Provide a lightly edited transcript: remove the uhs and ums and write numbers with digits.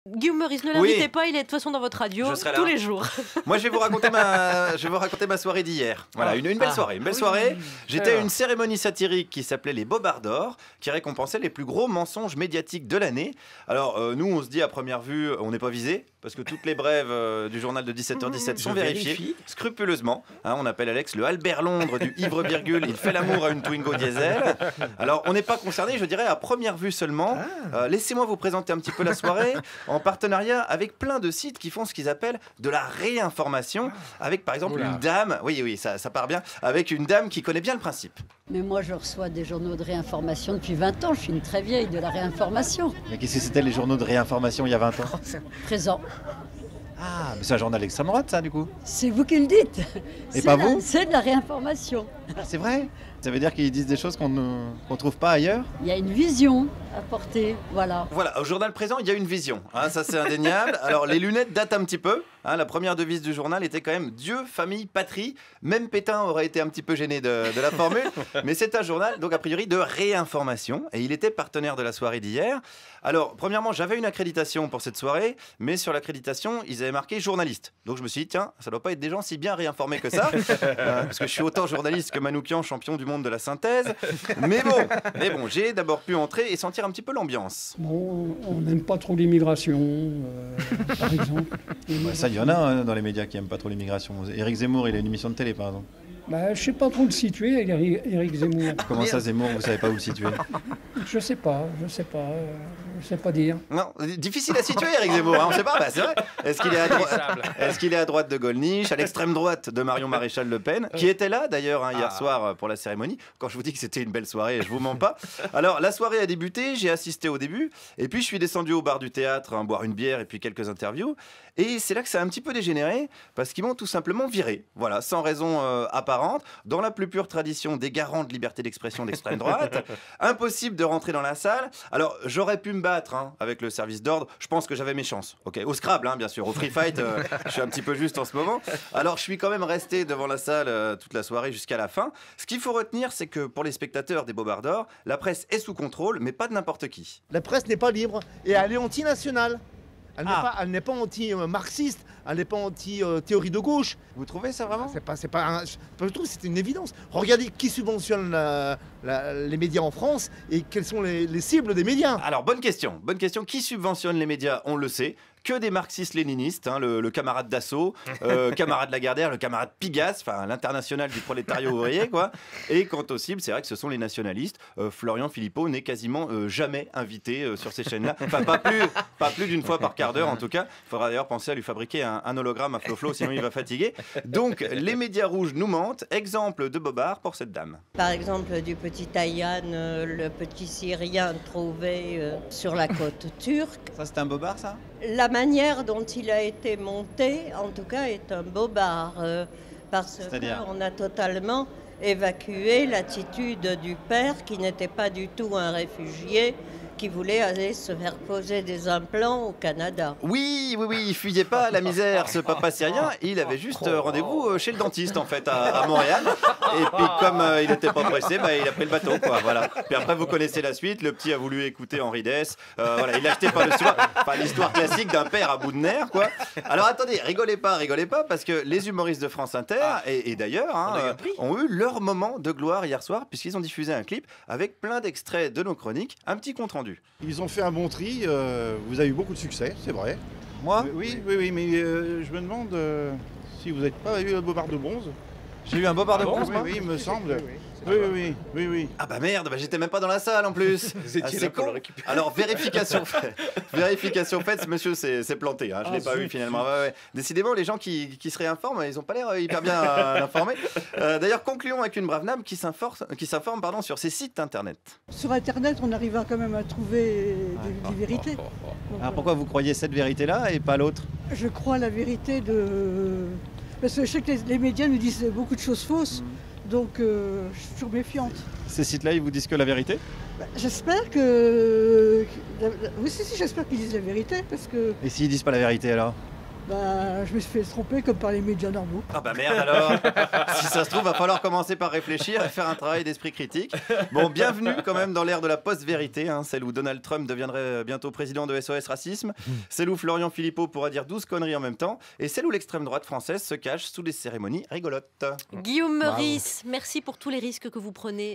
Guillaume Meurice, ne l'invitez pas, il est de toute façon dans votre radio tous les jours. Moi, je vais vous raconter ma soirée d'hier. Voilà, une belle soirée. Une belle soirée. J'étais à une cérémonie satirique qui s'appelait les Bobards d'Or, qui récompensait les plus gros mensonges médiatiques de l'année. Alors, nous, on se dit à première vue, on n'est pas visé, parce que toutes les brèves du journal de 17h17 sont vérifiées scrupuleusement. Hein, on appelle Alex le Albert Londres du ivre-virgule. Il fait l'amour à une Twingo diesel. Alors, on n'est pas concerné, je dirais, à première vue seulement. Laissez-moi vous présenter un petit peu la soirée. En partenariat avec plein de sites qui font ce qu'ils appellent de la réinformation, avec par exemple une dame, oui, ça part bien, avec une dame qui connaît bien le principe. Mais moi je reçois des journaux de réinformation depuis 20 ans, je suis une très vieille de la réinformation. Mais qu'est-ce que c'était les journaux de réinformation il y a 20 ans? Présent. Ah, mais c'est un journal d'extrême droite ça du coup? C'est vous qui le dites. Et pas vous? C'est de la réinformation. Ah, c'est vrai? Ça veut dire qu'ils disent des choses qu'on ne trouve pas ailleurs? Il y a une vision à porter, voilà. Voilà, au journal présent, il y a une vision, hein, ça c'est indéniable. Alors les lunettes datent un petit peu, hein, la première devise du journal était quand même Dieu, famille, patrie. Même Pétain aurait été un petit peu gêné de la formule, mais c'est un journal, donc a priori de réinformation, et il était partenaire de la soirée d'hier. Alors, premièrement, j'avais une accréditation pour cette soirée, mais sur l'accréditation, ils avaient marqué journaliste. Donc je me suis dit, tiens, ça doit pas être des gens si bien réinformés que ça, parce que je suis autant journaliste que Manoukian, champion du monde de la synthèse. Mais bon, j'ai d'abord pu entrer et sentir un petit peu l'ambiance. Bon, on n'aime pas trop l'immigration, par exemple. Ça, il y en a hein, dans les médias qui n'aiment pas trop l'immigration. Éric Zemmour, il a une émission de télé, par exemple. Je ne sais pas trop le situer, Éric Zemmour. Comment ça, Zemmour, vous ne savez pas où le situer? Je sais pas dire. Non, difficile à situer, Éric Zemmour, hein, on ne sait pas, c'est vrai. Est-ce qu'il est à droite de Gollnisch, à l'extrême droite de Marion Maréchal Le Pen, qui était là d'ailleurs hier soir pour la cérémonie. Quand je vous dis que c'était une belle soirée, je vous mens pas. Alors, la soirée a débuté, j'ai assisté au début, et puis je suis descendu au bar du théâtre, hein, boire une bière et puis quelques interviews. Et c'est là que ça a un petit peu dégénéré, parce qu'ils m'ont tout simplement viré. Voilà, sans raison apparente, dans la plus pure tradition des garants de liberté d'expression d'extrême droite. Impossible de rentrer dans la salle. Alors, j'aurais pu me battre hein, avec le service d'ordre. Je pense que j'avais mes chances. Ok, au Scrabble, hein, bien sûr. Au Free Fight, je suis un petit peu juste en ce moment. Alors, je suis quand même resté devant la salle toute la soirée jusqu'à la fin. Ce qu'il faut retenir, c'est que pour les spectateurs des Bobards d'Or, la presse est sous contrôle, mais pas de n'importe qui. La presse n'est pas libre et elle est anti-nationale. Elle n'est pas anti-marxiste, elle n'est pas anti-théorie de gauche. Vous trouvez ça vraiment? Je trouve que c'est une évidence. Regardez qui subventionne les médias en France et quelles sont les cibles des médias. Alors, bonne question. Qui subventionne les médias? On le sait. Que des marxistes-léninistes, hein, le camarade Dassault, camarade Lagardère, le camarade Pigasse, enfin l'international du prolétariat ouvrier, quoi. Et quant aux cibles, c'est vrai que ce sont les nationalistes. Florian Philippot n'est quasiment jamais invité sur ces chaînes-là. Enfin, pas plus d'une fois par quart d'heure, en tout cas. Il faudra d'ailleurs penser à lui fabriquer un hologramme à Flo-Flo, sinon il va fatiguer. Donc, les médias rouges nous mentent. Exemple de Bobard pour cette dame. Par exemple, du petit Ayhan, le petit Syrien trouvé sur la côte turque. Ça, c'est un Bobard, ça? La manière dont il a été monté, en tout cas, est un Bobard, parce qu'on a totalement évacué l'attitude du père, qui n'était pas du tout un réfugié, qui voulait aller se faire poser des implants au Canada. Oui, il fuyait pas la misère, ce papa syrien. Il avait juste rendez-vous chez le dentiste, en fait, à Montréal. Et puis, comme il n'était pas pressé, il a pris le bateau, quoi. Voilà. Puis après, vous connaissez la suite. Le petit a voulu écouter Henri Dess. Voilà, il a acheté par le soir. Enfin, l'histoire classique d'un père à bout de nerfs, quoi. Alors, attendez, rigolez pas, parce que les humoristes de France Inter, et d'ailleurs, hein, ont eu leur moment de gloire hier soir, puisqu'ils ont diffusé un clip avec plein d'extraits de nos chroniques, un petit compte rendu. Ils ont fait un bon tri, vous avez eu beaucoup de succès, c'est vrai. Moi? Oui, mais je me demande si vous n'avez pas eu un Bobard de bronze. J'ai eu un Bobard de bronze, moi? Oui, il me semble. Oui. Ah bah merde, j'étais même pas dans la salle en plus. C'est con. Alors vérification faite, ce monsieur s'est planté, hein. Je l'ai pas eu finalement. Ouais. Décidément, les gens qui se réinforment, ils ont pas l'air hyper bien informés. D'ailleurs, concluons avec une brave dame qui s'informe sur ses sites internet. Sur internet, on arrive quand même à trouver des vérités. Alors pourquoi vous croyez cette vérité-là et pas l'autre? Je crois la vérité de... Parce que je sais que les médias nous disent beaucoup de choses fausses. Donc, je suis toujours méfiante. Ces sites-là, ils vous disent que la vérité? J'espère que... Oui, si, j'espère qu'ils disent la vérité, parce que... Et s'ils disent pas la vérité, alors? je me suis fait tromper comme par les médias normaux. Ah bah merde alors. Si ça se trouve, va falloir commencer par réfléchir et faire un travail d'esprit critique. Bon, bienvenue quand même dans l'ère de la post-vérité, celle où Donald Trump deviendrait bientôt président de SOS Racisme, celle où Florian Philippot pourra dire 12 conneries en même temps, et celle où l'extrême droite française se cache sous des cérémonies rigolotes. Guillaume Meurice, merci pour tous les risques que vous prenez.